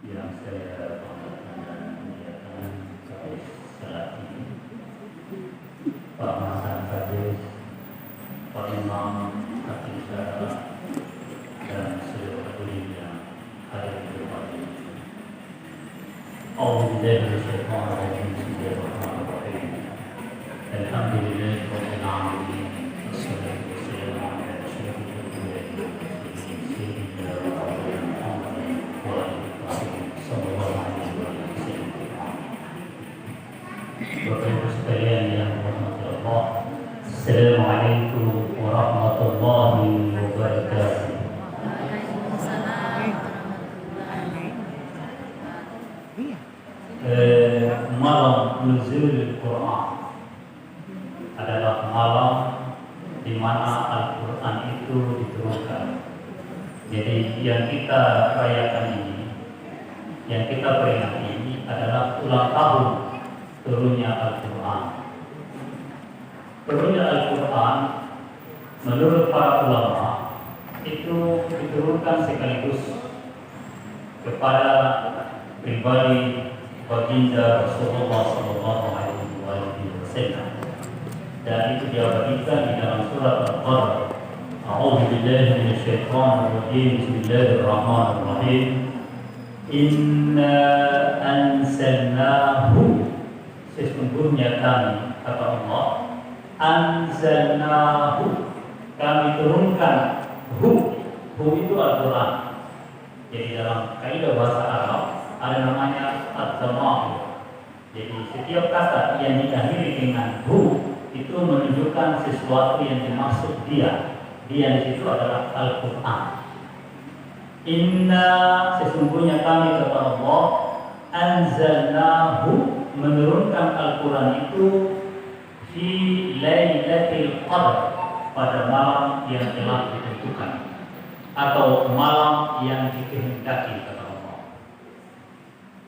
yang saya banggakan dan muliakan sampai saat ini, Pak Hasan Kadis, Pak Imam Hakim Syara, dan seluruh hadirin yang hadir di tempat ini. Bismillahirrahmanirrahim. Bismillahirrahmanirrahim. Alhamdulillahirabbil alamin. Wassalatu wassalamu ala asyrafil anbiya'i wal mursalin sayyidina Muhammadin wa alihi sallallahu alaihi wasallam. Bapak Ibu sekalian yang dirahmati Allah, Assalamualaikum warahmatullahi wabarakatuh. Malam nuzul Quran adalah malam di mana Al-Quran itu diturunkan. Jadi yang kita rayakan ini, yang kita peringati ini adalah ulang tahun turunnya Al-Quran. Turunnya Al-Quran menurut para ulama itu diturunkan sekaligus kepada pribadi baginda Rasulullah sallallahu alaihi wasallam, dan itu diabadikan di dalam surat Al-Qadr. A'udzu billahi minasyaitonir rajim. Bismillahirrahmanirrahim. Inna anzalnahu, sesungguhnya kami, kata Allah, anzalnahu, kami turunkan hu itu Al-Quran. Jadi dalam kaidah bahasa Arab ada namanya at-tamam. Jadi setiap kata yang diakhiri dengan hu itu menunjukkan sesuatu yang dimaksud dia. Dia di situ adalah Al-Quran. Inna, sesungguhnya kami, kata Allah, anzalnahu, menurunkan Al-Quran itu fi lailatul qadr, pada malam yang telah ditentukan atau malam yang dikehendaki, kata Allah.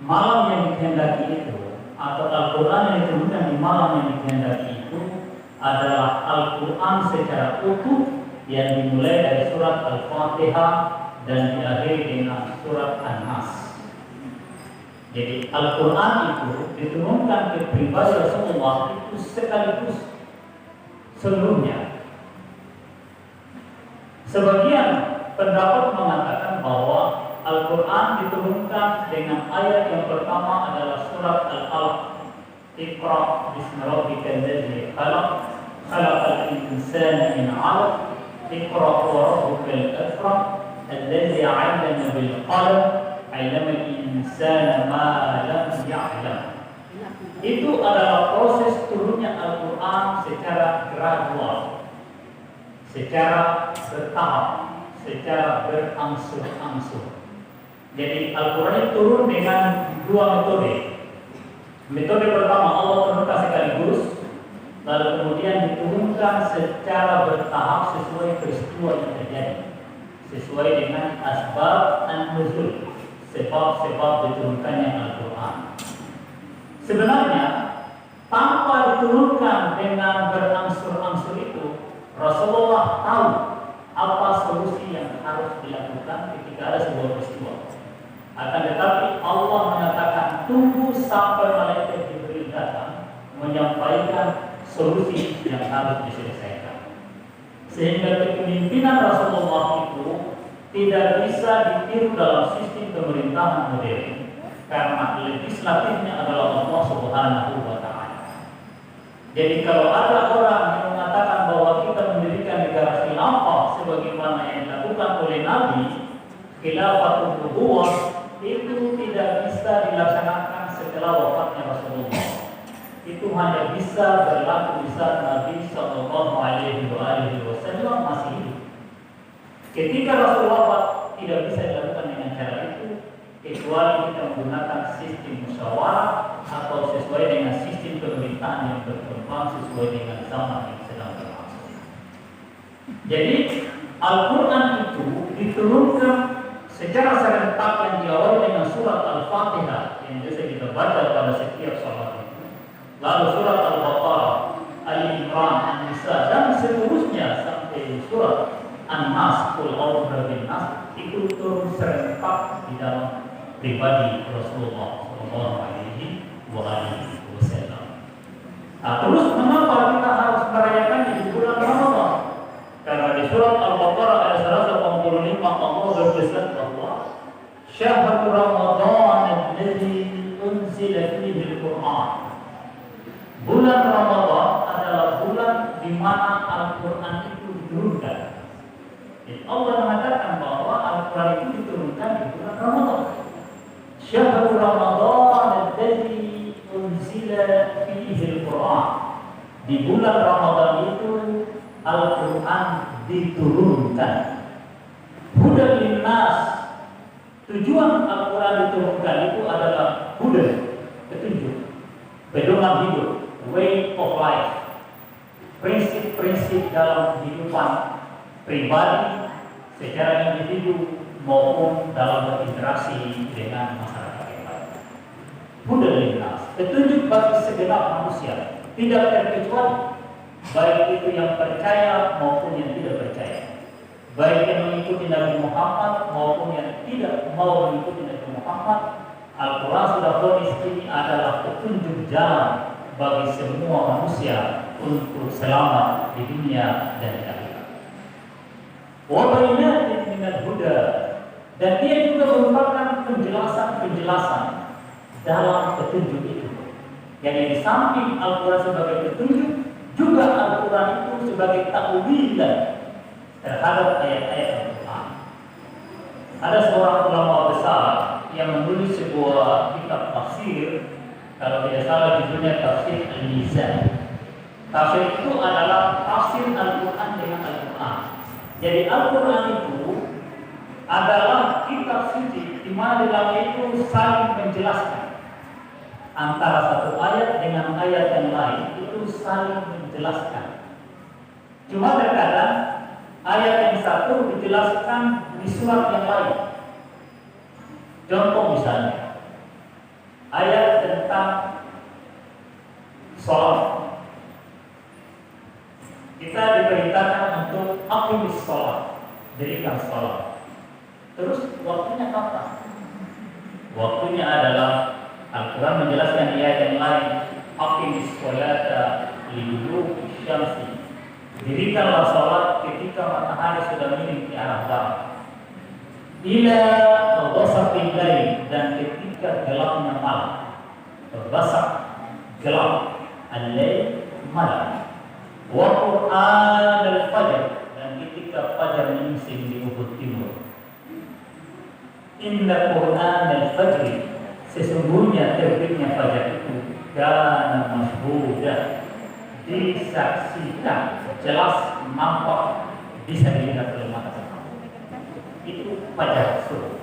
Malam yang dikehendaki itu atau Al-Quran yang diturunkan di malam yang dikehendaki itu adalah Al-Quran secara utuh yang dimulai dari surat Al-Fatihah dan diakhiri dengan surat An-Nas. Jadi Al-Quran itu diturunkan ke pribadi Rasulullah itu sekaligus seluruhnya. Sebagian pendapat mengatakan bahwa Al-Quran diturunkan dengan ayat yang pertama adalah surat Al-Alaq. Iqra bismi rabbikal ladzi khalaq, khalaqal insana min 'alaq, iqra wa rabbukal akram, alladzi 'allama bil qalam, 'allamal insana ma lam ya'lam. Itu adalah proses turunnya Al-Quran secara gradual, secara bertahap, secara berangsur-angsur. Jadi Al-Quran turun dengan dua metode. Metode pertama Allah turunkan sekaligus, lalu kemudian diturunkan secara bertahap sesuai peristiwa yang terjadi, sesuai dengan asbab an-nuzul, sebab-sebab diturunkannya Al-Quran. Sebenarnya tanpa diturunkan dengan berangsur-angsur itu, Rasulullah tahu apa solusi yang harus dilakukan ketika ada sebuah peristiwa. Akan tetapi Allah menyatakan tunggu sampai malaikat Jibril datang menyampaikan solusi yang harus diselesaikan. Sehingga kepemimpinan Rasulullah itu tidak bisa ditiru dalam sistem pemerintahan modern, karena legislatifnya adalah Allah Subhanahu wa Ta'ala. Jadi kalau ada orang yang mengatakan bahwa kita mendirikan negara khilafah sebagaimana yang dilakukan oleh Nabi, khilafatul nubuwah, itu tidak bisa dilaksanakan setelah wafatnya Rasulullah. Itu hanya bisa berlaku di saat Nabi Sallallahu Alaihi Wasallam masih hidup. Ketika Rasul wafat, tidak bisa dilakukan dengan cara itu, kecuali kita menggunakan sistem musyawarah atau sesuai dengan sistem pemerintahan yang berkembang sesuai dengan zaman yang sedang berlangsung. Jadi Al-Quran itu diturunkan secara serentak yang diawali dengan surat Al-Fatihah yang biasa kita baca pada setiap salat itu, lalu surat Al-Baqarah, Ali Imran, An-Nisa, dan seterusnya sampai surat An-Nas, Qul a'udzu birabbin nas, itu turun serentak di dalam pribadi Rasulullah Shallallahu Alaihi Wasallam. Terus mengapa kita harus merayakannya di bulan Ramadan? Karena di surat Al-Baqarah ayat 185 Allah berpesan bahwa Syahrul Ramadan alladzi unzila fihi al-Qur'an. Bulan Ramadan adalah bulan di mana Al-Qur'an itu diturunkan. Jadi Allah mengatakan bahwa Al-Qur'an itu diturunkan di bulan Ramadan. Syahrul Ramadan alladzi unzila fihi al-Qur'an. Di bulan Ramadan itu Al-Quran diturunkan. Hudan linnas. Tujuan Al-Quran diturunkan itu adalah hudan, petunjuk, pedoman hidup, way of life, prinsip-prinsip dalam kehidupan pribadi secara individu maupun dalam berinteraksi dengan masyarakat yang lain. Hudan linnas, petunjuk bagi segenap manusia, tidak terkecuali, baik itu yang percaya maupun yang tidak percaya, baik yang mengikuti Nabi Muhammad maupun yang tidak mau mengikuti Nabi Muhammad. Al-Quran sudah vonis ini adalah petunjuk jalan bagi semua manusia untuk selamat di dunia dan di akhirat. Wa bayyinatin minal huda, dan dia juga merupakan penjelasan-penjelasan dalam petunjuk itu. Jadi di samping Al-Quran sebagai petunjuk, juga Al-Quran itu sebagai ta'wilan terhadap ayat-ayat Al-Quran. Ada seorang ulama besar yang menulis sebuah kitab tafsir, kalau tidak salah judulnya Tafsir Al-Mizan. Tafsir itu adalah tafsir Al-Quran dengan Al-Quran. Jadi Al-Quran itu adalah kitab suci di mana di dalamnya itu saling menjelaskan antara satu ayat dengan ayat yang lain, itu saling menjelaskan. Cuma terkadang ayat yang satu dijelaskan di surat yang lain. Contoh misalnya ayat tentang sholat, kita diperintahkan untuk aqimis sholat, dirikan sholat. Terus waktunya kapan? Waktunya adalah Al-Quran menjelaskan di ayat yang lain, aqimis sholata liduluki syamsi, dirikanlah sholat ketika matahari sudah miring di arah barat, ila ghasaqil lail, dan ketika gelapnya malam. Ghasaq, gelap, al-lail, malam. Wa Qur'an al-fajr, dan ketika fajar menyingsing di ufuk timur. Inna Qur'an al-fajr, sesungguhnya terbitnya fajar itu kana mashhuda, disaksikan, jelas, nampak, bisa dilihat oleh mata kita. Itu fajar subuh.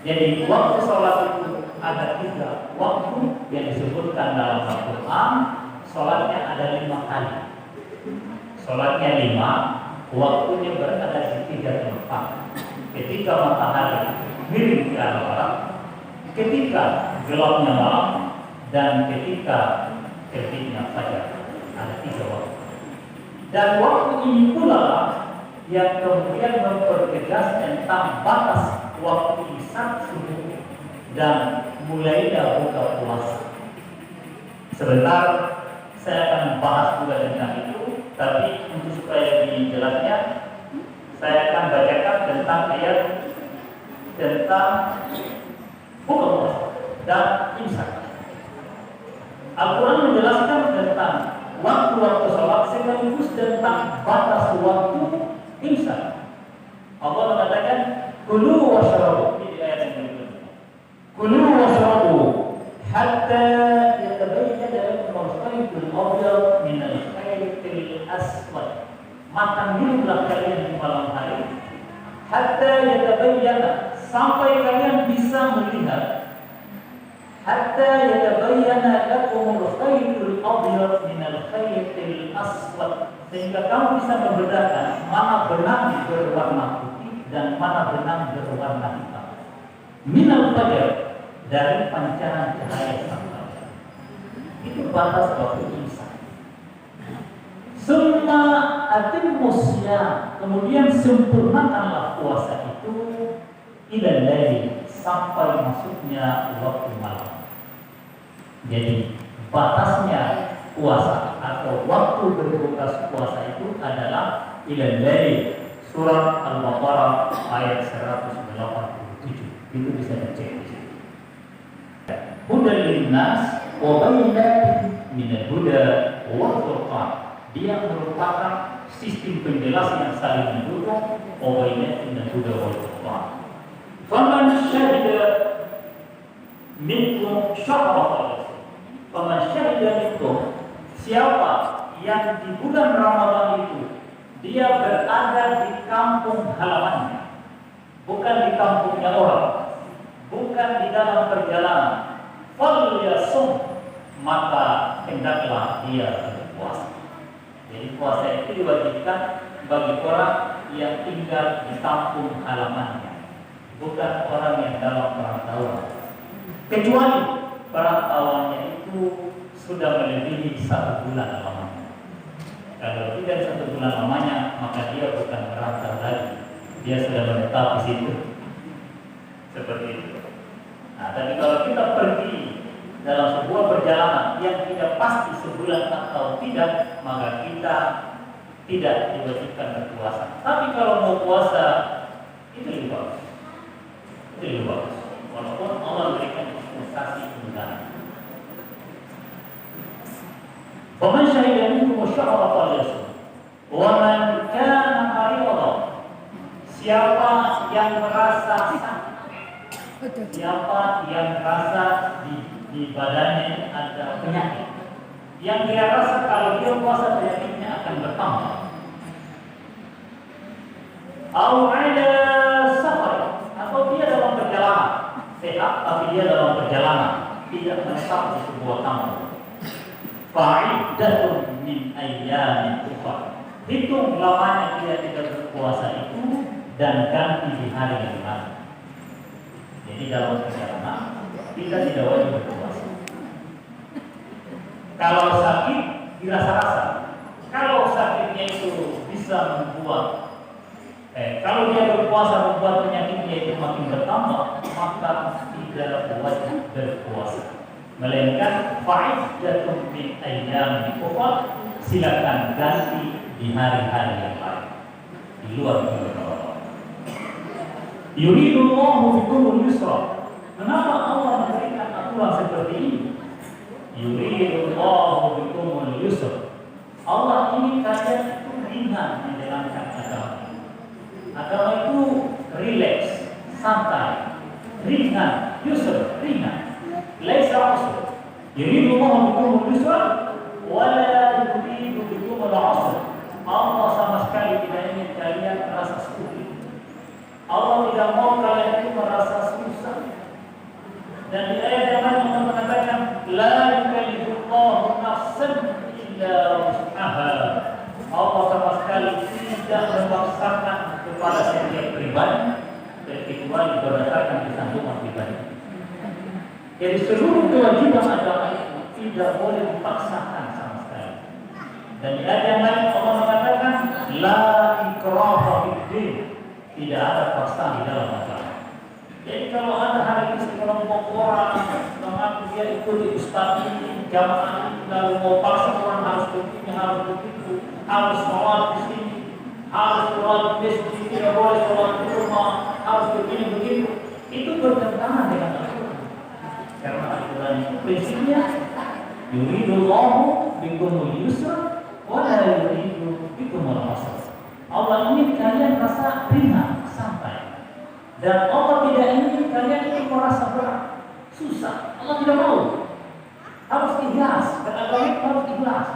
Jadi waktu sholat itu ada 3 waktu yang disebutkan dalam Al-Quran. Sholatnya ada 5 kali. Sholatnya 5, waktunya berada di 3 tempat. Ketika matahari miring ke arah barat, ketika gelapnya malam, dan ketika terbitnya fajar. Ada 3 waktu. Dan waktu ini pula yang kemudian mempertegas tentang batas waktu imsak subuh dan mulainya buka puasa. Sebentar saya akan membahas juga tentang itu, tapi untuk supaya lebih jelasnya saya akan bacakan tentang ayat tentang buka puasa dan imsak. Al-Quran menjelaskan tentang waktu-waktu sholat sekaligus tentang batas waktu imsak. Allah mengatakan kulu washrabu, di ayat yang berikutnya. Kulu washrabu hatta yatabayyana lakum al-khaytul abyad min al-khaytil aswad. Makan minumlah kalian di malam hari hatta yatabayyana, sampai kalian bisa melihat, hatta yatabayyana lakum al-khaytul abyad min al-khaytil aswad, sehingga kamu bisa membedakan mana benang berwarna putih dan mana benang berwarna hitam. Minal fajar, dari pancaran cahaya sang fajar. Itu batas waktu imsak. Summa atimmus syiyam, kemudian sempurnakanlah puasa itu ilal lail, sampai masuknya waktu malam. Jadi batasnya puasa atau waktu berbuka puasa itu adalah ilal lail. Surat Al-Baqarah ayat 187. Itu bisa dicek di situ. Hudal linnas wa bayyinatin minal huda wal furqan. Dia merupakan sistem penjelasan yang saling mendukung wa bayyinatin minal huda wal furqan. Faman syahida minkum syahra faman syahida minkum, siapa yang di bulan Ramadan itu dia berada di kampung halamannya, bukan di kampungnya orang, bukan di dalam perjalanan, falyasum, maka hendaklah dia berpuasa. Jadi puasa itu diwajibkan bagi orang yang tinggal di kampung halamannya, bukan orang yang dalam perantauan. Kecuali perantauannya itu sudah melebihi 1 bulan lamanya. Kalau tidak 1 bulan lamanya, maka dia bukan merantau lagi, dia sudah menetap di situ. Seperti itu. Nah, tapi kalau kita pergi dalam sebuah perjalanan yang tidak pasti sebulan atau tidak, maka kita tidak diwajibkan berpuasa. Tapi kalau mau puasa, itu lebih bagus. Itu lebih bagus. Walaupun Allah berikan dispensasi kemudahan. Faman syahida minkum syahra falyasum. Wa man kana maridan, siapa yang merasa sakit, siapa yang merasa di badannya ada penyakit, yang dia rasa kalau dia puasa penyakitnya akan bertambah. Au ala safar, atau dia dalam perjalanan sehat tapi dia dalam perjalanan tidak menetap di sebuah kampung. Fa'iddatun min ayyamin ukhra, hitung lamanya dia tidak berpuasa itu dan ganti di hari yang lain. Jadi dalam perjalanan kita tidak wajib berpuasa. Kalau sakit dirasa-rasa, kalau sakitnya itu bisa membuat kalau dia berpuasa membuat penyakitnya itu makin bertambah, maka tidak wajib berpuasa. Melainkan fa'iddatun min ayyamin ukhra, silakan ganti di hari-hari yang lain di luar bulan Ramadan. Yuridullahu bikumul yusra. Kenapa Allah memberikan aturan seperti ini? Yuridullahu bikumul yusra. Allah ingin kalian itu ringan menjalankan agama. Agama itu relax, santai, ringan, yusra, ringan. Laisa usr. Yuridullahu bikumul yusra wa la yuridu bikumul usra. Allah sama sekali tidak ingin kalian merasa sulit. Allah tidak mau kalian itu merasa susah. Dan di ayat yang lain Allah mengatakan la yukallifullahu nafsan illa wus'aha. Allah sama sekali tidak memaksakan kepada setiap pribadi kecuali berdasarkan kesantunan pribadi. Jadi seluruh kewajiban agama itu tidak boleh dipaksakan sama sekali. Dan di ayat yang lain Allah mengatakan la ikraha fid-din, tidak ada paksaan di dalam agama. Jadi kalau ada hari ini sekelompok orang mengaku dia ikuti ustaz ini, jamaah ini, lalu mau paksa orang harus begini, harus begitu, harus sholat di sini, harus sholat di masjid, tidak boleh sholat di rumah, harus begini begitu, itu bertentangan dengan Al-Quran. Karena Al-Quran itu prinsipnya yuridullahu bikumul yusra wa la yuridu bikumul usra. Allah ingin kalian merasa ringan, santai. Dan Allah tidak ingin kalian itu merasa berat, susah. Allah tidak mau. Harus ikhlas, beragama harus ikhlas,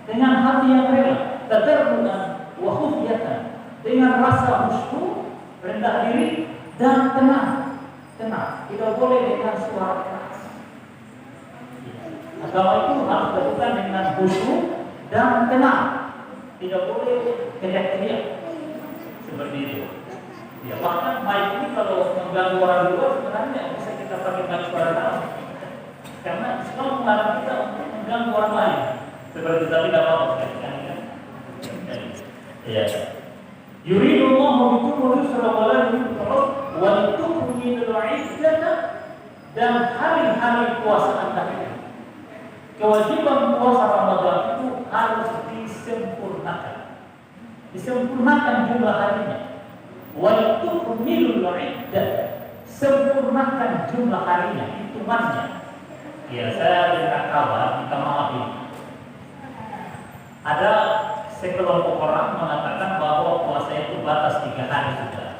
dengan hati yang rela, tadarruan wa khufyatan, dengan rasa khusyuk, rendah diri dan tenang. Tenang, tidak boleh dengan suara keras. Agama itu harus dilakukan dengan khusyuk dan tenang. Tidak boleh teriak-teriak seperti itu. Ya, bahkan mic ini kalau mengganggu orang luar sebenarnya bisa kita pakai dengan suara dalam. Karena Islam melarang kita untuk mengganggu orang lain. Seperti tadi tidak apa-apa kan? Ya. Yuridullahu bikumul yusra wa la yuridu wa litukmilu tukmilul iddata, dan hari-hari puasa Anda itu. Kewajiban puasa Ramadan itu harus disempurnakan. Disempurnakan jumlah harinya. Wa tukmilul iddata, sempurnakan jumlah harinya, hitungannya. Ya, saya dengar kabar, minta maaf ini. Ada sekelompok orang mengatakan bahwa puasa itu batas 3 hari sudah.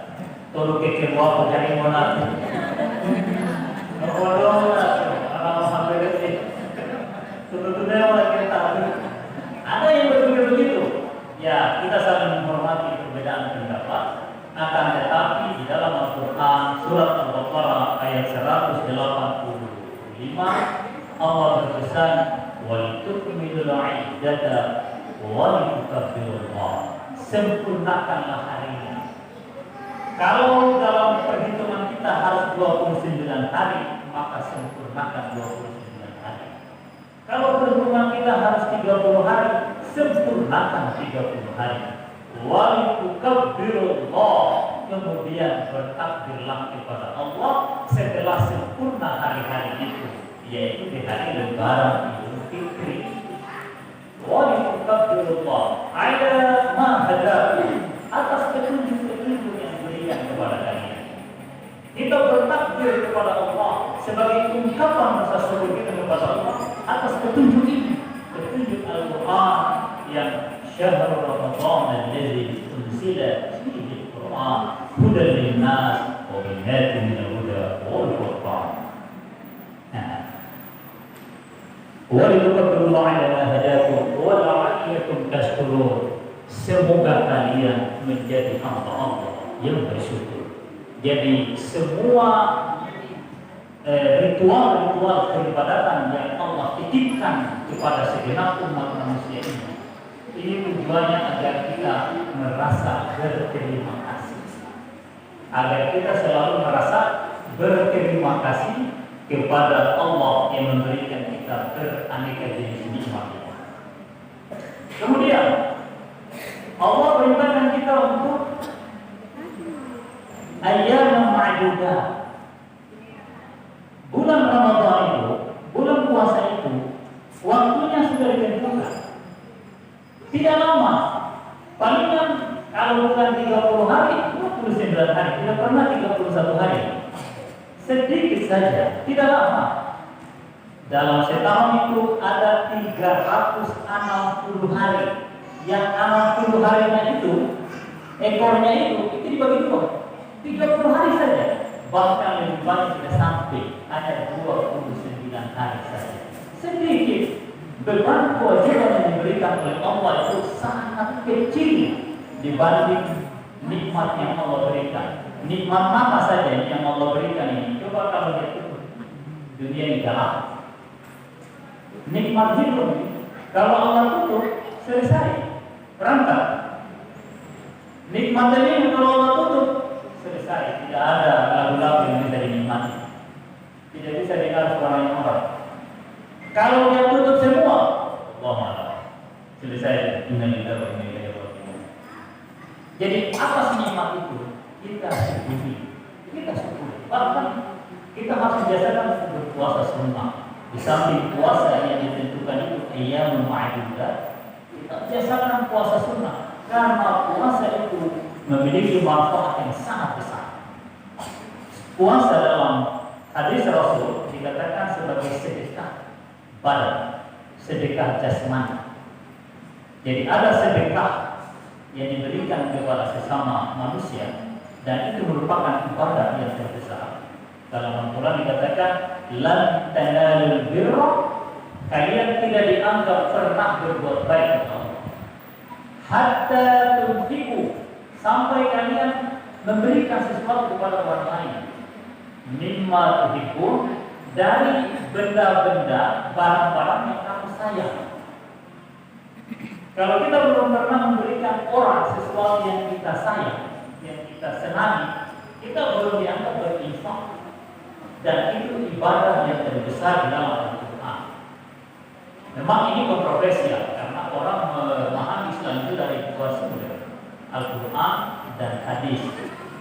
Tolong kekeluar pencari monat. Ada yang berpikir begitu. Ya, kita saling menghormati perbedaan pendapat. Akan tetapi di dalam Al-Quran surat Al-Baqarah ayat 185 Allah berpesan walitukmilul iddata walitukabbirullah, sempurnakanlah harinya. Kalau dalam perhitungan kita harus 29 hari, maka sempurnakan 29 hari. Kalau perhitungan kita harus 30 hari, sempurnakan 30 hari. Walitukabbirullah, kemudian bertakbirlah kepada Allah setelah sempurna hari-hari itu, yaitu di hari Lebaran Idul Fitri. Walitukabbirullah ala ma hadakum, atas petunjuk-petunjuk yang diberikan kepada kalian. Kita bertakbir kepada Allah sebagai ungkapan rasa syukur kita kepada Allah atas petunjuk ini, petunjuk Al-Quran yang syahrul Ramadan alladzi unzila fihi al-Quran hudan lin-nas wa bayyinatin minal huda wal furqan. Walitukabbirullah ala ma hadakum wa la'allakum tashkurun. Semoga kalian menjadi hamba Allah yang bersyukur. Jadi semua ritual-ritual peribadatan yang Allah titipkan kepada segenap umat manusia ini tujuannya agar kita merasa berterima kasih, agar kita selalu merasa berterima kasih kepada Allah yang memberikan kita beraneka jenis nikmat. Kemudian Allah perintahkan kita untuk ayyam ma'dudat. Bulan Ramadan itu, bulan puasa itu, waktunya sudah ditentukan. Tidak lama. Palingan kalau bukan 30 hari, 29 hari, tidak pernah 31 hari. Sedikit saja, tidak lama. Dalam setahun itu ada 360 hari. Yang 60 harinya itu, ekornya itu dibagi dua. 30 hari saja. Bahkan lebih banyak tidak sampai, hanya 29 hari saja. Sedikit. Beban kewajiban yang diberikan oleh Allah itu sangat kecil dibanding nikmat yang Allah berikan. Nikmat apa saja yang Allah berikan ini? Coba kalau dia tutup, dunia ini gelap. Nikmat hidup, kalau Allah tutup, selesai, berangkat. Nikmat ini kalau Allah tutup, selesai, tidak ada lagu-lagu yang bisa dinikmati. Tidak bisa dengar suara yang orang. Kalau dia tutup semua, Allah malah selesai. Innalillahi wa inna ilaihi raji'un. Jadi apa sih nikmat itu? Kita syukuri, kita syukuri. Bahkan kita harus biasakan untuk berpuasa sunnah. Di samping puasa yang ditentukan itu ayyamul ma'dudat, kita biasakan puasa sunnah karena puasa itu memiliki manfaat yang sangat besar. Puasa dalam hadis Rasul dikatakan sebagai sedekah badan, sedekah jasmani. Jadi ada sedekah yang diberikan kepada sesama manusia dan itu merupakan ibadah yang terbesar. Dalam Al-Quran dikatakan lan tanalul birra, kalian tidak dianggap pernah berbuat baik kepada Allah hatta tunfiqu, sampai kalian memberikan sesuatu kepada orang lain, mimma tuhibbun, dari benda-benda, barang-barang yang kamu sayang. Kalau kita belum pernah memberikan orang sesuatu yang kita sayang, yang kita senangi, kita belum dianggap berinfak. Dan itu ibadah yang terbesar dalam Al-Quran. Memang ini kontroversial karena orang memahami Islam itu dari dua sumber, Al-Quran dan hadis.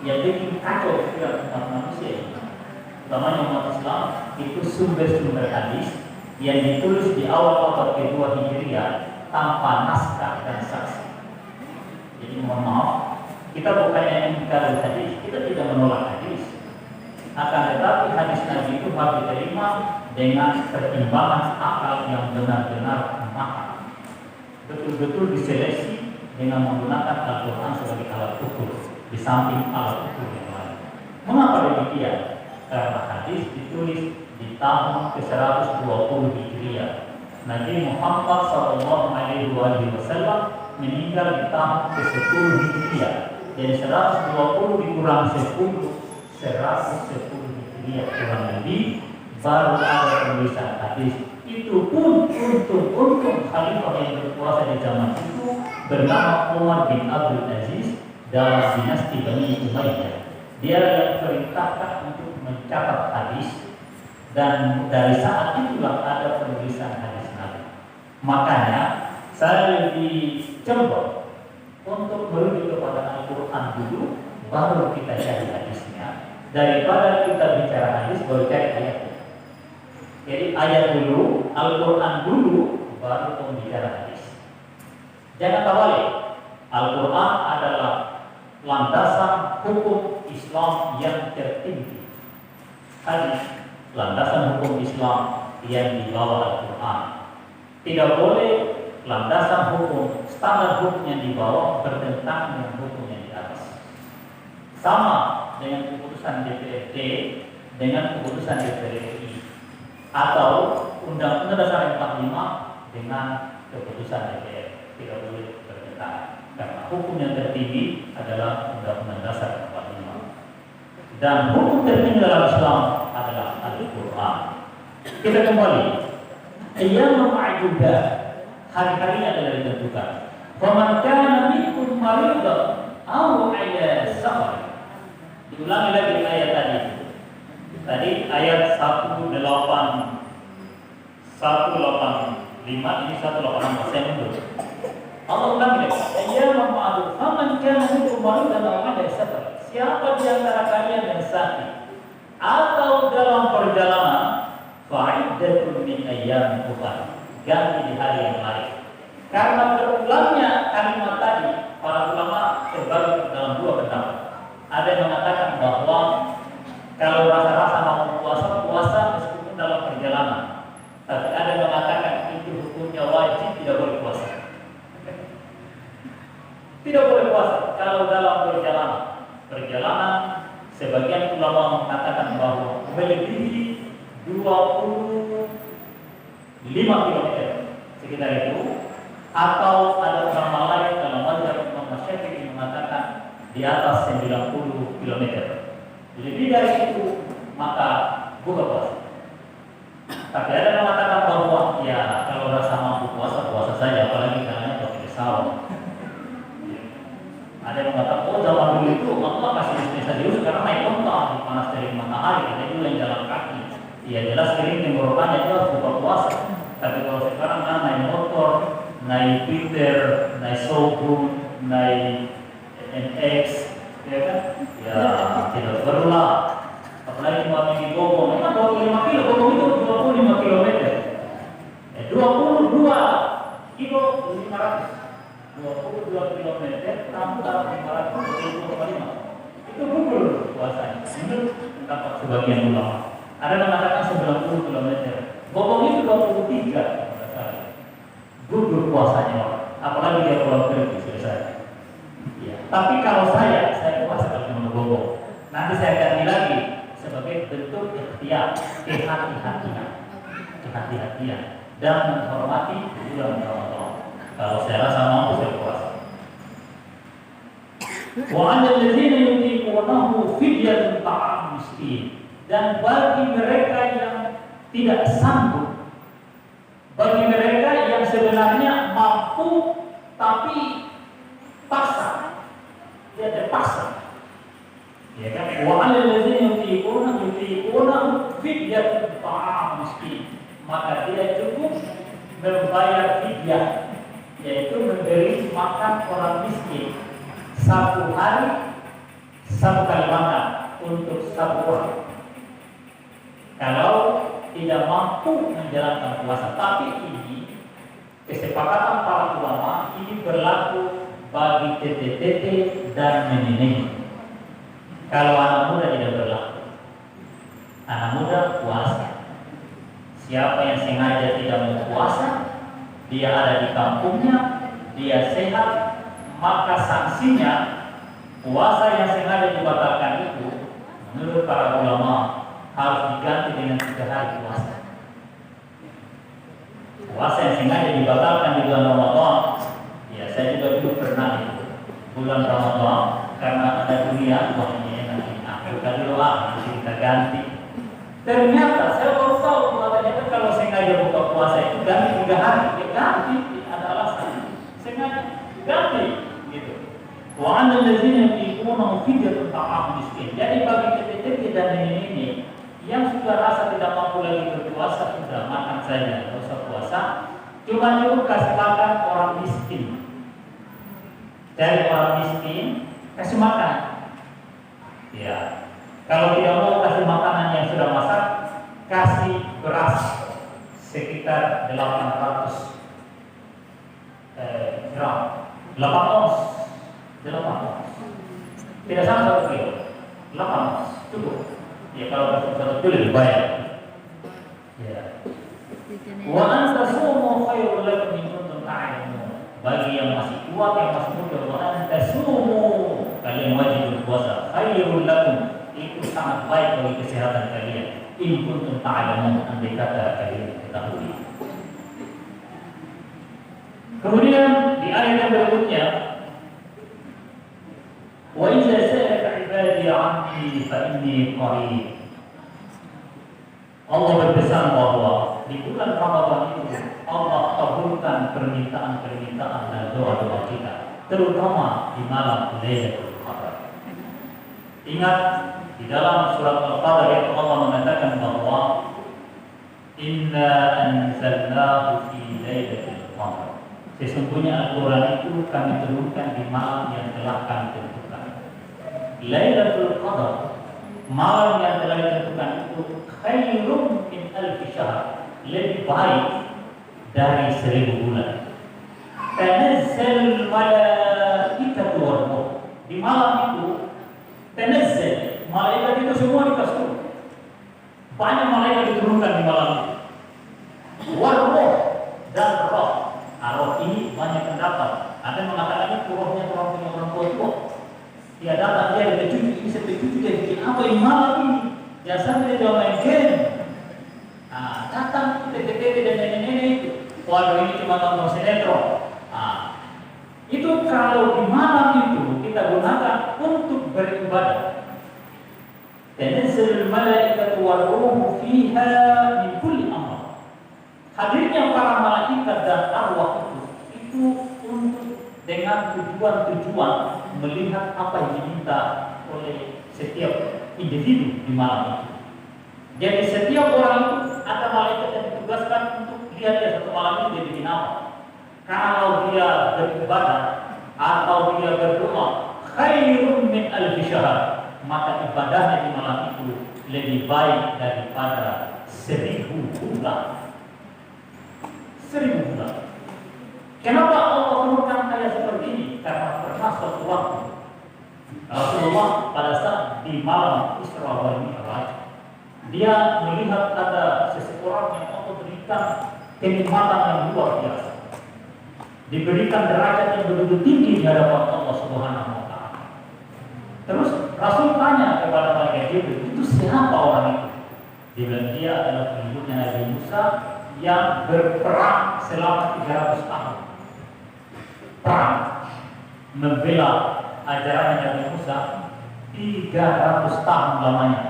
yang bikin kacau pikiran umat manusia, utamanya umat Islam, itu sumber-sumber hadis yang ditulis di awal abad kedua Hijriah tanpa naskah dan saksi. Jadi mohon maaf, kita bukannya ingkar hadis, kita tidak menolak hadis. Akan tetapi hadis Nabi itu harus diterima dengan pertimbangan akal yang benar-benar matang, betul-betul diseleksi dengan menggunakan Al-Quran sebagai alat ukur di samping alat ukur yang lain. Mengapa demikian? Karena hadis ditulis di tahun ke-120 Hijriah. Nabi Muhammad SAW meninggal di tahun ke-10 Hijriah. Jadi 120 dikurang 10, 110 Hijriah kurang lebih, baru ada penulisan hadis. Itu pun untung khalifah yang berkuasa di zaman itu bernama Umar bin Abdul Aziz dalam dinasti Bani Umayyah. Dia yang perintahkan untuk mencatat hadis, dan dari saat itulah ada penulisan hadis Nabi. Makanya saya lebih cenderung untuk merujuk kepada Al-Quran dulu, baru kita cari hadisnya, daripada kita bicara hadis baru cari ayatnya. Jadi ayat dulu, Al-Quran dulu, baru pembicara hadis. Jangan terbalik. Al-Quran adalah landasan hukum Islam yang tertinggi. Hadis landasan hukum Islam yang dibawa Al-Quran. Tidak boleh landasan hukum, standar hukum yang dibawa bertentangan dengan hukum yang di atas. Sama dengan keputusan DPRD, dengan keputusan DPR RI, atau Undang-Undang Dasar 45 dengan keputusan DPR. Tidak boleh bertentangan, karena hukum yang tertinggi adalah Undang-Undang Dasar 45, dan hukum tertinggi dalam Islam adalah Al-Quran. Kita kembali. Ayyam ma'dudah, hari-hari adalah ditentukan. Faman kana minkum maridan aw ala safar. Diulangi lagi ayat tadi. Tadi ayat 185, ini 184, saya mundur. Allah ulangi lagi. Ayyam ma'dudah, faman kana minkum maridan aw ala safar. Siapa di antara kalian yang sakit atau dalam perjalanan, fa'iddatun min ayyamin ukhra, ganti di hari yang lain. Karena berulangnya kalimat tadi, para ulama terbagi dalam dua pendapat. Ada yang mengatakan bahwa kalau rasa-rasa mau puasa meskipun dalam perjalanan. Tapi ada yang mengatakan itu hukumnya wajib, tidak boleh puasa. Tidak boleh puasa kalau dalam perjalanan. Sebagian ulama mengatakan bahwa melebihi 25 km sekitar itu, atau ada ulama lain dalam mazhab Imam Syafi'i mengatakan di atas 90 km. Lebih dari itu maka buka puasa. Tapi ada yang mengatakan bahwa ya kalau rasa mampu puasa saja, apalagi karena pakai pesawat. Ada yang mengatakan, oh zaman dulu itu Allah kasih dispensasi karena naik onta, panas dari matahari, ada juga yang jalan kaki. Ya jelas kering tenggorokannya itu harus buka puasa. Tapi kalau sekarang naik motor, naik Twitter, naik Sogun, naik NX, ya kan? Ya tidak perlulah. Apalagi mau pergi Bogor, memang 25 kilo, Bogor itu 25 km. 22 kilo 500. 22 km tambah 500 itu gugur puasanya. Menurut pendapat sebagian ulama. Ada yang mengatakan 90 km. Bogor itu 23. Gugur puasanya, apalagi dia pulang pergi selesai. Ya. Tapi kalau saya puasa kalau cuma Bogor. Nanti saya ganti lagi sebagai bentuk ikhtiar, kehati-hatian dan menghormati bulan Ramadan. Kalau saya rasa mampu saya puasa. Wa 'alal ladzina yutiqunahu fidyatun ta'am miskin. Dan bagi mereka yang tidak sanggup, bagi mereka yang sebenarnya mampu tapi paksa, dia terpaksa. Ya kan? Wa 'alal ladzina yutiqunahu fidyatun ta'am miskin. Maka dia cukup membayar fidyah, yaitu memberi makan orang miskin 1 hari satu kali makan untuk satu orang. Kalau tidak mampu menjalankan puasa, tapi ini kesepakatan para ulama ini berlaku bagi tete-tete dan nenek-nenek. Kalau anak muda tidak berlaku. Anak muda puasa. Siapa yang sengaja tidak mau puasa, dia ada di kampungnya, dia sehat, maka sanksinya puasa yang sengaja dibatalkan itu menurut para ulama harus diganti dengan 3 hari puasa. Puasa yang sengaja dibatalkan di bulan Ramadan, ya saya juga dulu pernah itu bulan Ramadan karena ada dunia uangnya nanti aku kali doa kita ganti. Ternyata saya baru tahu ternyata kalau sengaja buka puasa itu ganti 3 hari, ya ganti ada alasan sengaja ganti gitu. Wa anal ladzina yuqimuna fidyatun ta'am miskin. Jadi bagi tete-tete dan nenek-nenek yang sudah rasa tidak mampu lagi berpuasa, sudah makan saja, tidak usah puasa, cuma cukup kasih makan orang miskin. Dari orang miskin kasih makan. Ya, kalau tidak mau kasih makanan yang sudah masak, kasih beras sekitar 800 gram, 8 ons, 8 ons. Tidak sampai 1 kilo, 8 ons cukup. Ya kalau satu kilo lebih banyak. Ya. Wa antasumu khairul lakum in kuntum ta'lamun. Bagi yang masih kuat, yang masih muda, wa antasumu, kalian wajib berpuasa. Khairul lakum, itu sangat baik bagi kesehatan kalian. In kuntum ta'lamun, andai kata kalian ketahui. Kemudian di ayat yang berikutnya, wa idza sa'alaka 'ibadi 'anni fa inni qarib. Allah berpesan bahwa di bulan Ramadan itu Allah kabulkan permintaan-permintaan dan doa-doa kita, terutama di malam Lailatul Qadar. Ingat di dalam surat Al-Qadar itu Allah mengatakan bahwa inna anzalnahu fi lailatul qadar. Sesungguhnya Al-Quran itu kami turunkan di malam yang telah kami tentukan. Lailatul Qadar, malam yang telah ditentukan itu khairum min alfi syahr, lebih baik dari 1000 bulan. Tanazzal malaikatu war ruh. Di malam itu tanazzal, malaikat itu semua dikasih. Banyak malaikat diturunkan di malam itu. War ruh dan roh. Roh ini banyak pendapat. Ada yang mengatakan itu rohnya orang punya orang tua. Dia datang, dia ada cucu, ini sampai cucu dia bikin apa ini malam ini? Biasanya dia main game. Nah, datang tete-tete dan nenek-nenek itu. Waduh ini cuma nonton sinetron. Nah, itu kalau di malam itu kita gunakan untuk beribadah. Tanazzalul malaikatu war ruhu fiha min kulli amr. Hadirnya para malaikat dan arwah itu untuk dengan tujuan melihat apa yang diminta oleh setiap individu di malam itu. Jadi setiap orang itu ada malaikat yang ditugaskan untuk lihat dia satu malam ini dia bikin apa. Kalau dia beribadah atau dia berdoa khairun min alfi syahr, maka ibadahnya di malam itu lebih baik daripada 1000 bulan. 1000 bulan. Kenapa Allah turunkan ayat seperti ini? Karena pernah suatu waktu Rasulullah pada saat di malam Isra wal Mi'raj, dia melihat ada seseorang yang Allah berikan kenikmatan yang luar biasa, diberikan derajat yang begitu tinggi di hadapan Allah Subhanahu wa Ta'ala. Terus Rasul tanya kepada malaikat Jibril, itu siapa orang itu? Dia bilang dia adalah pengikutnya Nabi Musa yang berperang selama 300 tahun. Perang membela ajaran Nabi Musa 300 tahun lamanya.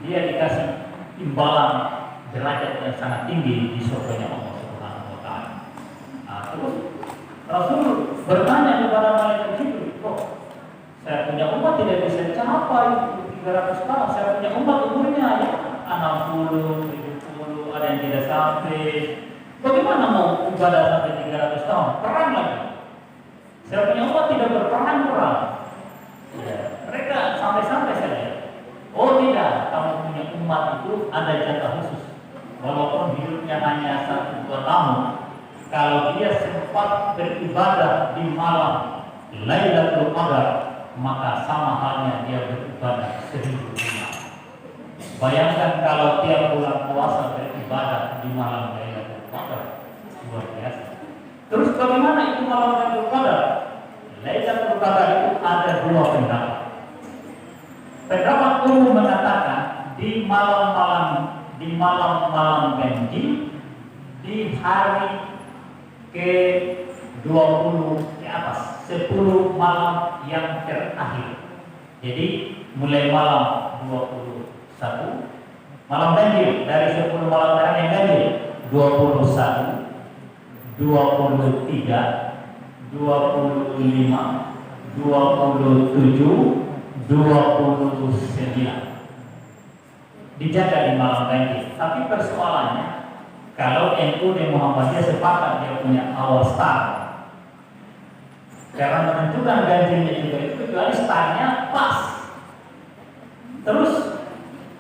Dia dikasih imbalan derajat yang sangat tinggi di surganya Allah Subhanahu wa Ta'ala. Terus Rasul bertanya kepada malaikat Jibril, saya punya umat tidak bisa capai 300 tahun. Saya punya umat umurnya ya 60, 70, ada yang tidak sampai. Bagaimana mau ibadah sampai 300 tahun? Perang lagi. Saya punya umat tidak berperang. sampai-sampai saya, oh tidak, kamu punya umat itu ada jatah khusus. Walaupun hidupnya hanya 1-2 tahun, kalau dia sempat beribadah di malam Lailatul Qadar, maka sama halnya dia beribadah 1000 bulan. Bayangkan kalau tiap bulan puasa beribadah di malam Lailatul Qadar, luar biasa. Terus bagaimana itu malam Lailatul Qadar? Lailatul Qadar itu ada 2 pendapat. Pendapat umum mengatakan di malam-malam ganjil, di hari ke-20 ke atas, 10 malam yang terakhir. Jadi mulai malam 21 malam ganjil, dari 10 malam terakhir yang ganjil, 21, 23, 25, 27, 29 dijaga di malam ganjil. Tapi persoalannya, kalau NU dan Muhammadiyah sepakat dia punya awal start, karena menentukan ganjilnya juga itu kecuali startnya pas. Terus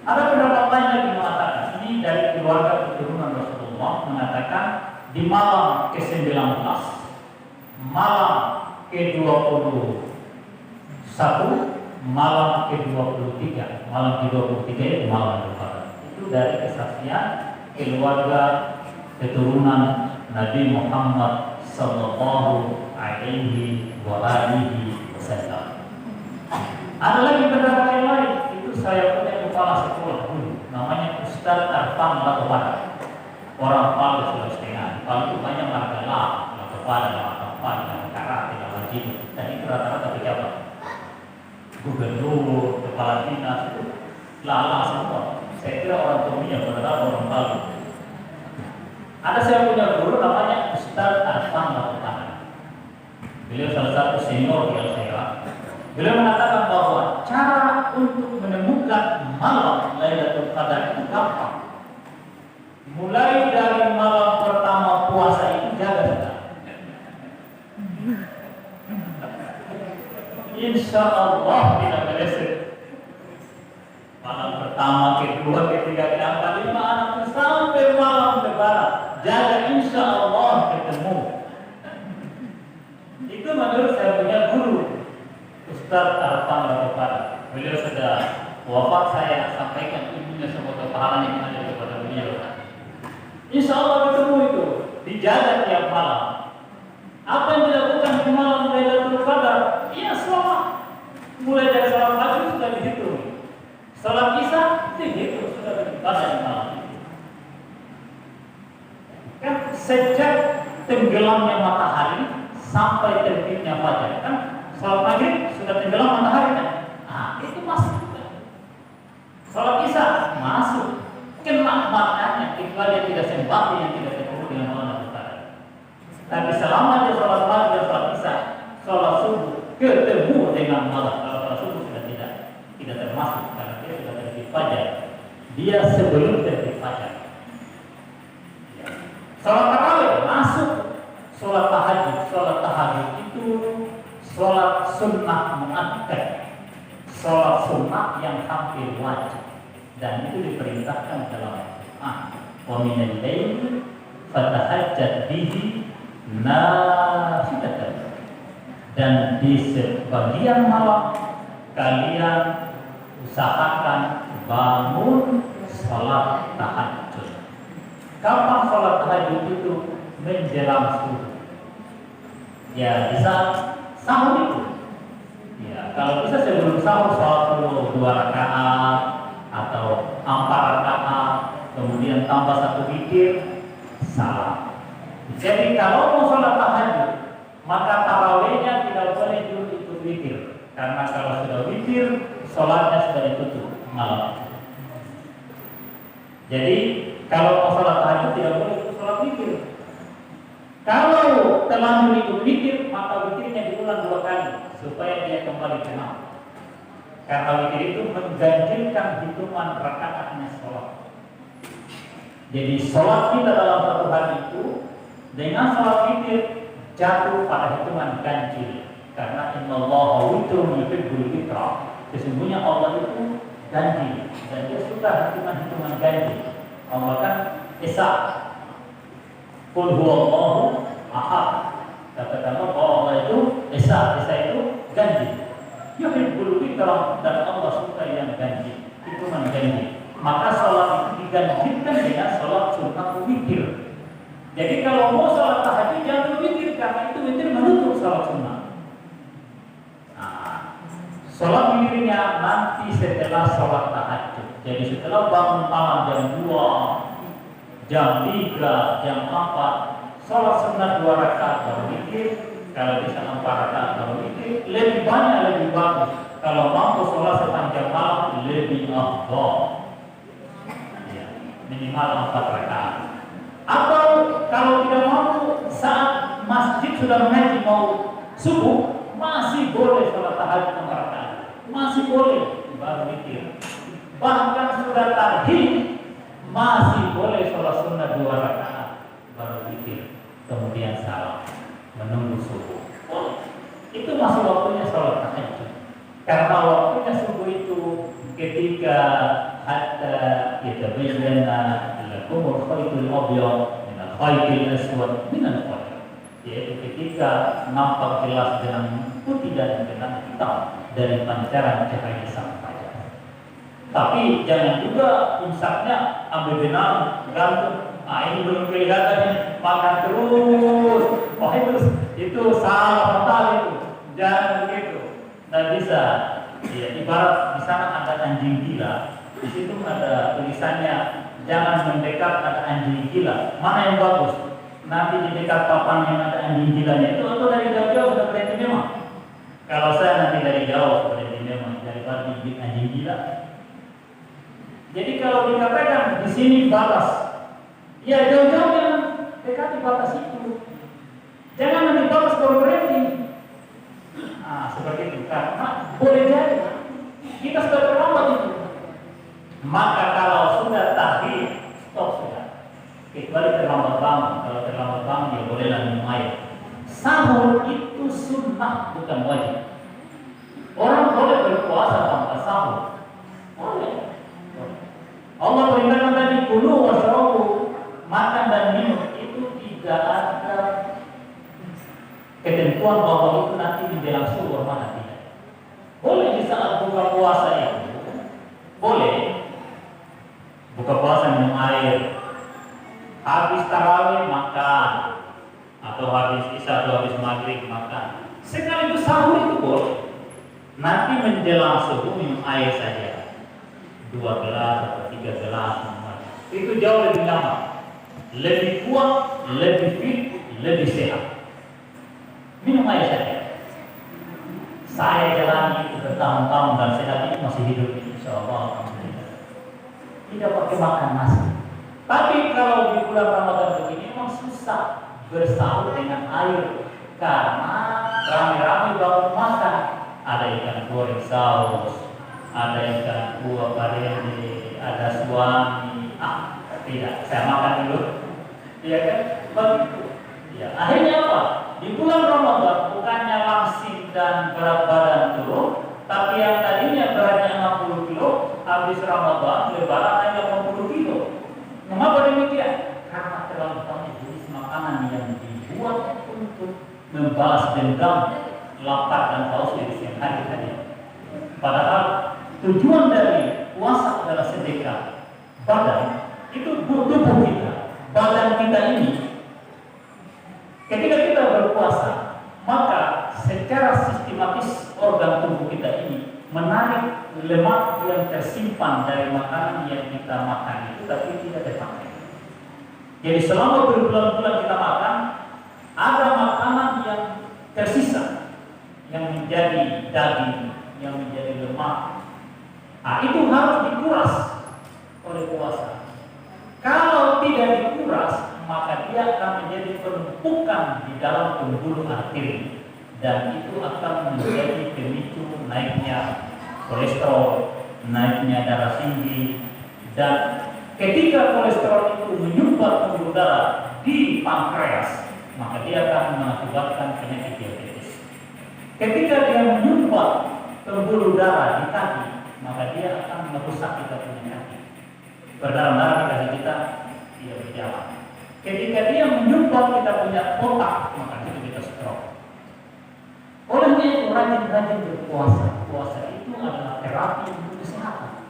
ada pendapat lain yang mengatakan, ini dari keluarga keturunan Rasulullah, mengatakan di malam ke-19, malam ke-21, malam ke-23, malam ke-23 itu malam Qadar. Itu dari kesaksian keluarga keturunan Nabi Muhammad sallallahu alaihi wasallam. Ada lagi pendapat yang lain, itu saya punya kepala sekolah dulu, namanya Ustaz Arfan Latopara, orang Palu Sulawesi Tengah. Palu itu banyak warga Latopara, Latopara, karate, wajib, dan itu rata-rata pejabat, gubernur, kepala dinas itu lala semua. Saya kira orang Tomia, padahal orang Palu. Ada saya punya guru namanya Ustaz Arfan Latopara. Beliau salah satu senior yang saya. Beliau mengatakan bahwa cara untuk menemukan malam Lailatul Qadar itu gampang. Mulai dari malam pertama puasa itu jaga. Insya Allah tidak meleset. Malam pertama, kedua, ketiga, keempat, 5, 6 sampai malam lebaran, jaga, insya Allah ketemu. Itu menurut saya punya guru Ustaz Arfan Latopara. Beliau sudah wafat, saya sampaikan ilmunya semoga pahalanya mengalir kepada beliau. Insya Allah ketemu itu, dijaga tiap malam. Apa yang dilakukan di malam Lailatul Qadar? Iya, sholat. Mulai dari sholat pagi sudah dihitung, sholat isya dihitung, sudah beribadah di malam itu. Kan sejak tenggelamnya matahari sampai terbitnya fajar, kan sholat maghrib sudah tenggelam matahari kan? Nah, itu masuk. Sholat isya masuk. Kena maknanya kecuali dia tidak sembah yang tidak ketemu dengan Allah Taala. Tapi selama dia sholat maghrib dan sholat isya, sholat subuh ketemu dengan Allah. Kalau sholat subuh sudah tidak termasuk karena dia sudah terbit fajar. Dia sebelum terbit fajar. Sholat tarawih masuk. Sholat tahajud. Sholat tahajud itu sholat sunnah muakkad, sholat sunnah yang hampir wajib, dan itu diperintahkan dalam wa minal lail fatahajjad bihi nafilatan, dan di sebagian malam kalian usahakan bangun sholat tahajud. Kapan sholat tahajud itu? Menjelang subuh. Ya, bisa sahur itu. Ya, kalau bisa sebelum sahur sholat dulu 2 rakaat atau 4 rakaat, kemudian tambah 1 zikir, salam. Jadi kalau mau sholat tahajud, maka tarawihnya tidak boleh dulu ikut zikir, karena kalau sudah zikir, sholatnya sudah ditutup malam. Jadi kalau mau sholat tahajud tidak boleh ikut sholat zikir. Kalau terlanjur ikut zikir, maka zikirnya diulang 2 kali supaya dia kembali kenal. Karena zikir itu mengganjilkan hitungan rakaatnya sholat. Jadi sholat kita dalam satu hari itu dengan sholat zikir jatuh pada hitungan ganjil. Karena innallaha witrun yuhibbul witra. Sesungguhnya Allah itu ganjil dan dia suka hitungan ganjil. Allah kan Esa, Qul huwallahu ahad. Katakanlah bahwa Allah itu Esa itu ganjil. Yuhibbul witra, dan Allah suka yang ganjil, hitungan ganjil. Maka sholat itu diganjilkan dengan sholat sunnah witir. Jadi kalau mau sholat tahajud jangan witir, karena itu witir menutup sholat sunnah. Sholat witirnya nanti setelah sholat tahajud. Jadi setelah bangun malam jam 2, jam 3, jam 4, sholat sunnah 2 rakaat baru witir. Kalau bisa 4 rakaat baru witir, lebih banyak lebih bagus. Kalau mampu sholat sepanjang malam lebih afdal. Ya, minimal 4 rakaat. Atau kalau tidak mampu saat masjid sudah mengaji mau subuh, masih boleh sholat tahajud 4 rakaat. Masih boleh baru witir. Bahkan sudah tahiyat masih boleh sholat sunnah 2 rakaat baru witir. Kemudian salam menunggu subuh. Itu masih waktunya sholat tahajud. Karena waktunya subuh itu ketika hatta yatabayyana lakum al-khaytul abyad min al-khaytil aswad min al-fajr. Yaitu ketika nampak jelas benang putih dan benang hitam dari pancaran cahaya sang fajar. Tapi jangan juga imsaknya ambil benang gantung. Ini belum kelihatan, makan terus. Wah itu salah fatal itu. Jangan begitu. Tidak bisa. Ya, ibarat di sana ada anjing gila. Di situ ada tulisannya jangan mendekat ada anjing gila. Mana yang bagus? Nanti di dekat papan yang ada anjing gilanya itu atau dari jauh-jauh sudah berarti memang. Kalau saya nanti dari jauh berarti memang daripada digigit anjing gila. Jadi kalau dikatakan di sini batas, ya jauh-jauh jangan dekati batas itu. Jangan nanti batas baru berhenti. Seperti itu karena boleh jadi kita sudah terlambat itu. Maka kalau sudah tahiyat, stop sudah. Kecuali terlambat bangun. Kalau terlambat bangun ya bolehlah minum air. Sahur itu sunnah bukan wajib. Orang boleh berpuasa tanpa sahur. Boleh. Allah perintahkan tadi kulu washrabu, makan dan minum itu tidak ada ketentuan bahwa itu nanti menjelang subuh mana tidak. Boleh di saat buka puasa itu, boleh buka puasa minum air, habis tarawih makan, atau habis isya atau habis maghrib makan. Sekaligus sahur itu boleh. Nanti menjelang subuh minum air saja, 2 gelas atau 3 gelas. Itu jauh lebih lama, lebih kuat, lebih fit, lebih sehat. Minum air saja. Saya jalani itu bertahun-tahun dan sehat ini masih hidup insyaallah. Tidak pakai makan nasi. Tapi kalau di bulan Ramadan begini memang susah bersahur dengan air karena ramai-ramai bangun makan. Ada ikan goreng saus, ada ikan buah barende, ada suami. Tidak, saya makan dulu. Iya kan? Begitu. Ya, akhirnya apa? Di bulan Ramadan bukannya langsing dan berat badan turun, tapi yang tadinya beratnya 60 kilo, habis Ramadan lebaran hanya 80 kilo. Mengapa demikian? Karena terlalu banyak jenis makanan yang dibuat untuk membalas dendam, lapar dan haus di siang hari tadi. Padahal tujuan dari puasa adalah sedekah badan. Itu tubuh kita, badan kita ini. Ketika kita berpuasa, maka secara sistematis organ tubuh kita ini menarik lemak yang tersimpan dari makanan yang kita makan itu, tapi tidak dipakai. Jadi selama berbulan-bulan kita makan, ada makanan yang tersisa, yang menjadi daging, yang menjadi lemak. Itu harus dikuras oleh puasa. Kalau tidak dikuras, maka dia akan menjadi penumpukan di dalam pembuluh arteri dan itu akan menjadi pemicu naiknya kolesterol, naiknya darah tinggi, dan ketika kolesterol itu menyumbat pembuluh darah di pankreas, maka dia akan mengakibatkan penyakit diabetes. Ketika dia menyumbat berbuluh darah di kaki, maka dia akan merusak kita punya kaki. Berdarah-darah di kaki kita tidak berjalan. Ketika dia menyumbang kita punya otak, maka itu kita stroke. Olehnya itu rajin-rajin berpuasa. Puasa itu adalah terapi untuk kesehatan.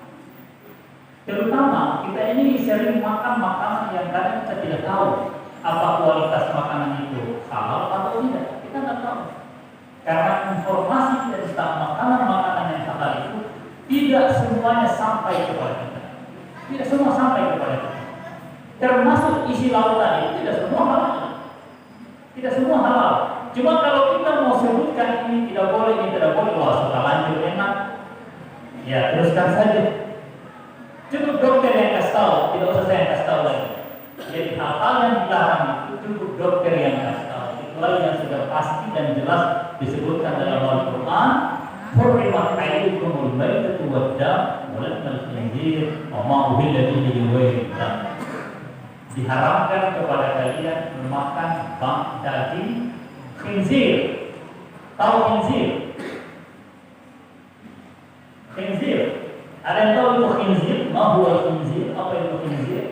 Terutama kita ini sering makan makanan yang kadang kita tidak tahu apa kualitas makanan itu halal atau tidak. Kita tidak tahu. Karena informasi tentang makanan-makanan yang halal itu tidak semuanya sampai kepada kita. Tidak semua sampai kepada kita. Termasuk isi lautan itu tidak semua halal. Tidak semua halal. Cuma kalau kita mau sebutkan ini tidak boleh, ini tidak boleh, wah sudah lanjut enak. Ya teruskan saja. Cukup dokter yang kasih tahu, tidak usah saya yang kasih tahu lagi. Jadi hal-hal yang dilarang itu cukup dokter yang kasih tahu. Itulah yang sudah pasti dan jelas disebutkan dalam Al-Quran. Hurrimat alaikumul maitatu wad-dam wa lahmul khinzir wa ma uhilla bihi lighairillah. Diharamkan kepada kalian memakan daging khinzir. Tahu khinzir? Khinzir. Ada yang tahu itu khinzir? Ma huwa khinzir? Apa itu khinzir?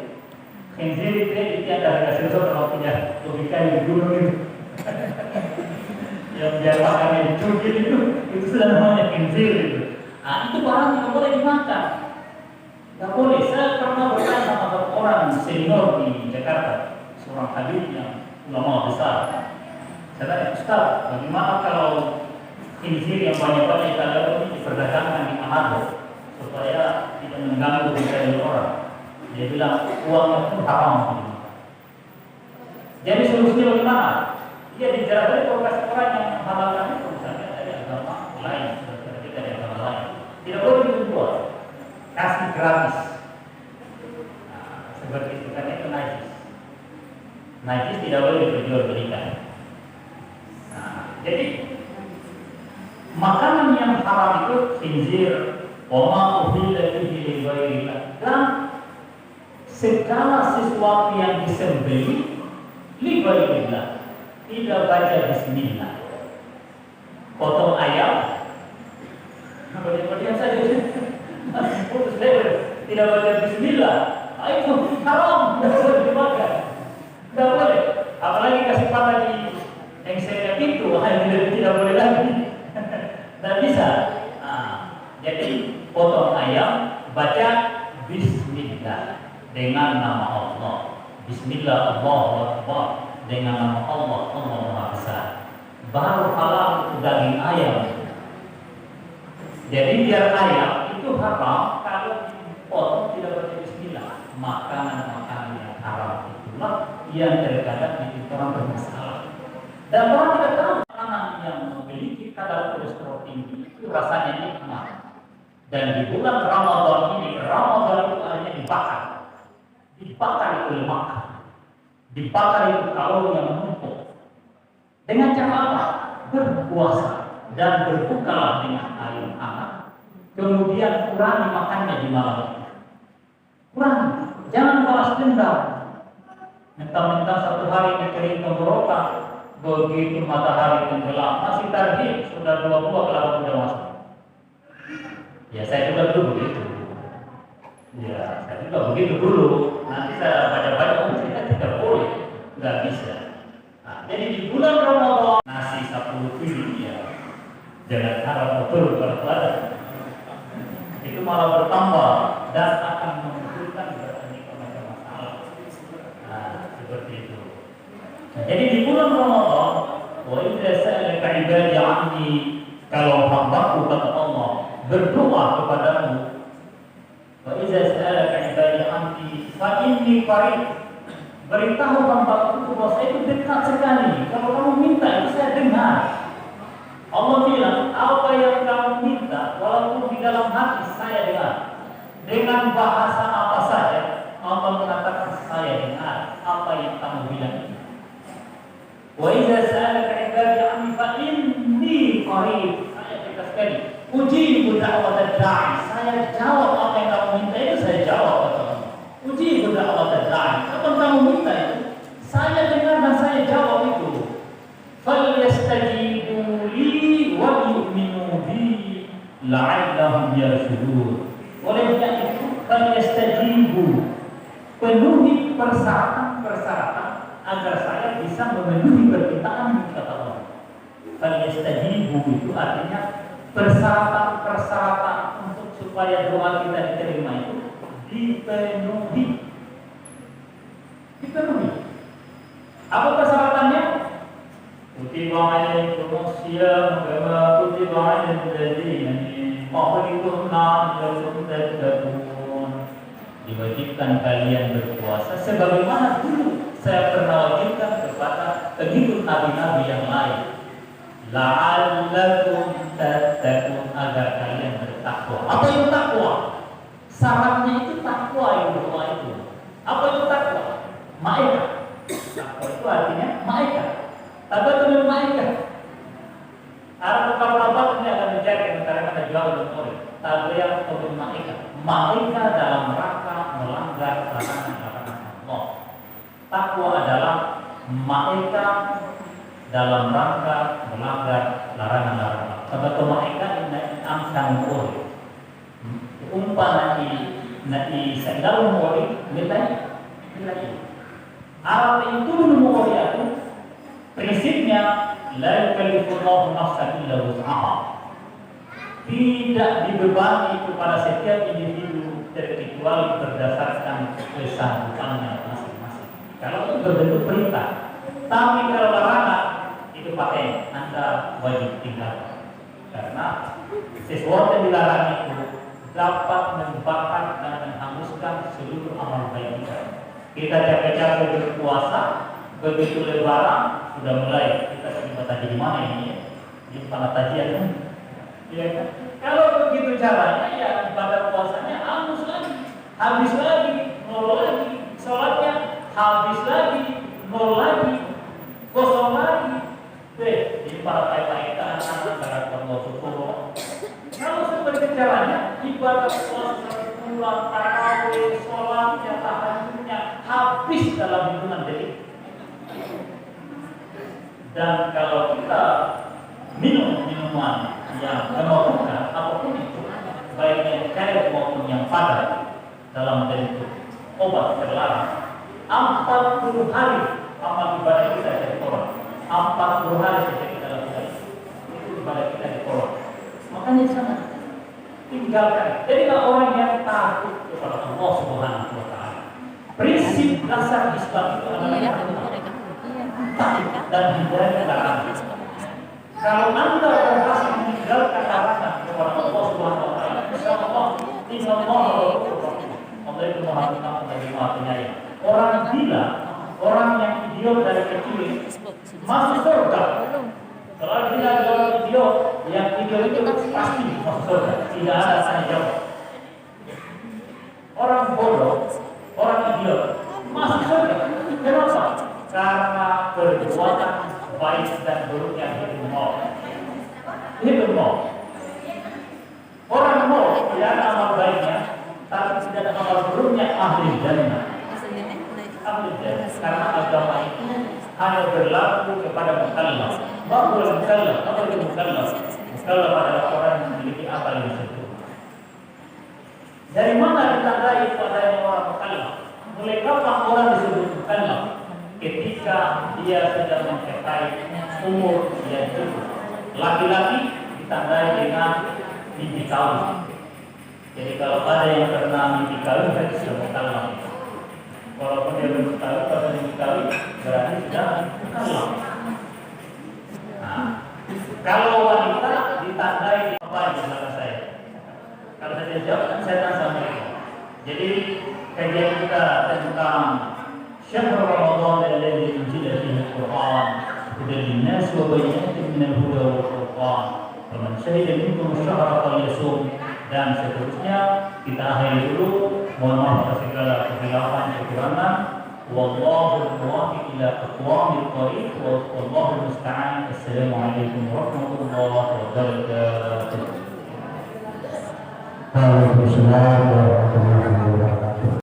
Khinzir itu ada kasih tahu kalau punya logika di gunung itu. Yang biar makannya dicubit itu sudah namanya khinzir itu. Nah, itu barang tidak boleh dimakan. Tidak boleh. Saya pernah bertanya sama orang senior di Jakarta, seorang habib yang ulama besar. Saya tanya, Ustaz, bagaimana kalau khinzir yang banyak-banyak kita ini diperdagangkan di Manado supaya tidak mengganggu kehidupan orang? Dia bilang uangnya itu haram. Jadi solusinya bagaimana? Dia dijalankan provokasi orang yang menghalalkan itu, misalnya dari agama lain, seperti dari agama lain. Tidak boleh dijual, kasih gratis. Nah, seperti itu kan itu najis. Najis tidak boleh diperjualbelikan. Jadi makanan yang haram itu khinzir, wama uhilla bihi lighairillah, dan segala sesuatu yang disembelih lighairillah, tidak baca bismillah. Potong ayam, kemudian saja putus leher, tidak baca bismillah, itu haram, tidak boleh dimakan, tidak boleh. Apalagi kasih patah di yang saya pintu, tidak boleh lagi. Tidak bisa. Jadi potong ayam, baca bismillah dengan nama Allah. Bismillah Allahu Akbar dengan nama Allah, Allah Maha Besar. Baru halal itu daging ayam. Jadi biar ayam itu haram kalau dipotong tidak baca bismillah. Makanan-makanan yang haram itulah yang terkadang bikin orang bermasalah. Dan orang tidak tahu makanan yang memiliki kadar kolesterol tinggi itu rasanya nikmat. Dan di bulan Ramadan ini, Ramadan itu artinya dibakar. Dibakar itu lemak. Dibakar itu kalori yang menumpuk. Dengan cara apa? Berpuasa dan berbukalah dengan air hangat. Kemudian kurangi makannya di malam. Kurangi. Jangan balas dendam. Mentang-mentang satu hari dikering tenggorokan, begitu matahari tenggelam, masih tarhib, sudah 2 buah kelapa muda masuk. Ya saya juga dulu begitu. Ya saya juga begitu dulu. Nanti saya baca-baca, saya tidak boleh, nggak bisa. Nah, jadi di bulan Ramadan nasi 10 kilo ya, jangan harap betul kalau ada. Itu malah bertambah dan akan memunculkan berbagai macam masalah. Nah seperti itu. Jadi di bulan Ramadan, wa idza sa'alaka 'ibadi 'anni, kalau hambaku kata Allah berdoa kepadamu, wa idza sa'alaka 'ibadi 'anni fa inni qarib, beritahu hambaku bahwa saya itu dekat sekali. Kalau kamu minta itu saya dengar. Allah bilang apa yang kamu minta walaupun di dalam hati saya dengar. Dengan bahasa apa saja Allah mengatakan saya dengar apa yang kamu bilang. Wa idza sa'alaka 'ibadi 'anni fa inni qarib, saya dekat sekali. Ujibu da'watad da'i, saya jawab apa yang kamu minta itu saya jawab kata Allah. Ujibu da'watad da'i, apa yang kamu minta itu saya dengar dan saya jawab itu. Falyastajibu li wa yu'minu bi la'allahum yarshudun. Olehnya itu falyastajibu, penuhi persyaratan-persyaratan agar saya bisa memenuhi permintaan kata Allah. Falyastajibu itu artinya persyaratan-persyaratan untuk supaya doa kita diterima itu dipenuhi. Dipenuhi. Apa persyaratannya? Kutiba alaikumus syiyam kama kutiba alal ladzina min qablikum la'allakum tattaqun. Diwajibkan kalian berpuasa sebagaimana dulu saya pernah wajibkan kepada pengikut nabi-nabi yang lain. La'allakum tattaqun, agar kalian bertakwa. Apa itu takwa? Syaratnya itu takwa yang berdoa itu. Apa itu takwa? Ma'ikah. Takwa itu artinya ma'ikah. Tabatun ma'ikah. Arab kata ini akan menjadi antara kata jawab dan kori. Tabiat atau ma'ikah. Ma'ikah dalam rangka melanggar larangan-larangan Allah. Takwa adalah ma'ikah dalam rangka melanggar larangan-larangan Allah. Tabatun ma'ikah ini amsan kori. Umpama nanti sendal kori nilai. Arab itu kori itu prinsipnya la yukallifullahu nafsan illa wus'aha. Tidak dibebani kepada setiap individu terkecuali berdasarkan kesanggupannya masing-masing. Kalau itu berbentuk perintah, tapi kalau larangan itu pakai Anda wajib tinggal. Karena sesuatu yang dilarang itu dapat membakar dan menghanguskan seluruh amal baik kita. Kita capek-capek berpuasa, begitu lebaran sudah mulai kita terima tadi di mana ini ya? Di pengetajian kan? Ya kan? Kalau begitu caranya ya ibadah puasanya hangus lagi, habis lagi, nol lagi, sholatnya habis lagi, nol lagi, kosong lagi. Jadi para kaitan antara Allah Subhanahu. Kalau seperti caranya ibadah puasa pulang tarawih, sholatnya, tahajudnya habis dalam hitungan detik. Dan kalau kita minum minuman yang memabukkan apapun itu, baik yang cair maupun yang padat dalam bentuk obat terlarang, 40 hari amal ibadah kita jadi tolak. 40 hari saja kita lakukan itu ibadah kita ditolak. Makanya sangat tinggalkan. Jadilah orang yang takut kepada Allah Subhanahu wa Ta'ala. Prinsip dasar Islam itu adalah dan hindari larangan. Kalau Anda berhasil meninggalkan larangan kepada Allah Subhanahu wa Ta'ala, insyaallah Allah itu Maha Pengampun lagi Maha Penyayang. Orang gila, orang yang idiot dari kecil masuk surga. Kalau gila orang idiot, yang idiot itu pasti masuk surga. Tidak ada tanya jawab. Orang bodoh, orang idiot masuk surga. Kenapa? Karena perbuatan baik dan buruk yang itu mau. Orang mau tidak ada amal baiknya, tapi tidak ada amal buruknya ahli jannah. Ahli jannah. Karena agama itu hanya berlaku kepada mukallaf. Bahwa mukallaf, apa itu mukallaf? Mukallaf adalah orang yang memiliki akal yang sempurna. Dari mana ditandai itu adanya orang mukallaf? Mulai kapan orang disebut mukallaf? Ketika dia sudah mencapai umur yang cukup. Laki-laki ditandai dengan mimpi kawin. Jadi kalau ada yang pernah mimpi kawin berarti sudah mukallaf. Walaupun dia belum tahu pada mimpi kawin berarti sudah mukallaf. Nah, kalau wanita ditandai apa yang salah saya? Kalau saya jawab kan saya tanya sama mereka. Jadi kajian kita tentang Syahr Ramadan alladzi unzila fihi al-Qur'an hudan lin-nas wa bayyinatin minal huda wal furqan. Faman syahida minkum ash-shahra falyasum, dan seterusnya. Kita akhiri dulu. Mohon maaf atas segala kehilafan kekurangan. Wallahu muwaffiq ila aqwamit thariq wallahu musta'an. Assalamualaikum warahmatullahi wabarakatuh. Waalaikumsalam warahmatullahi wabarakatuh.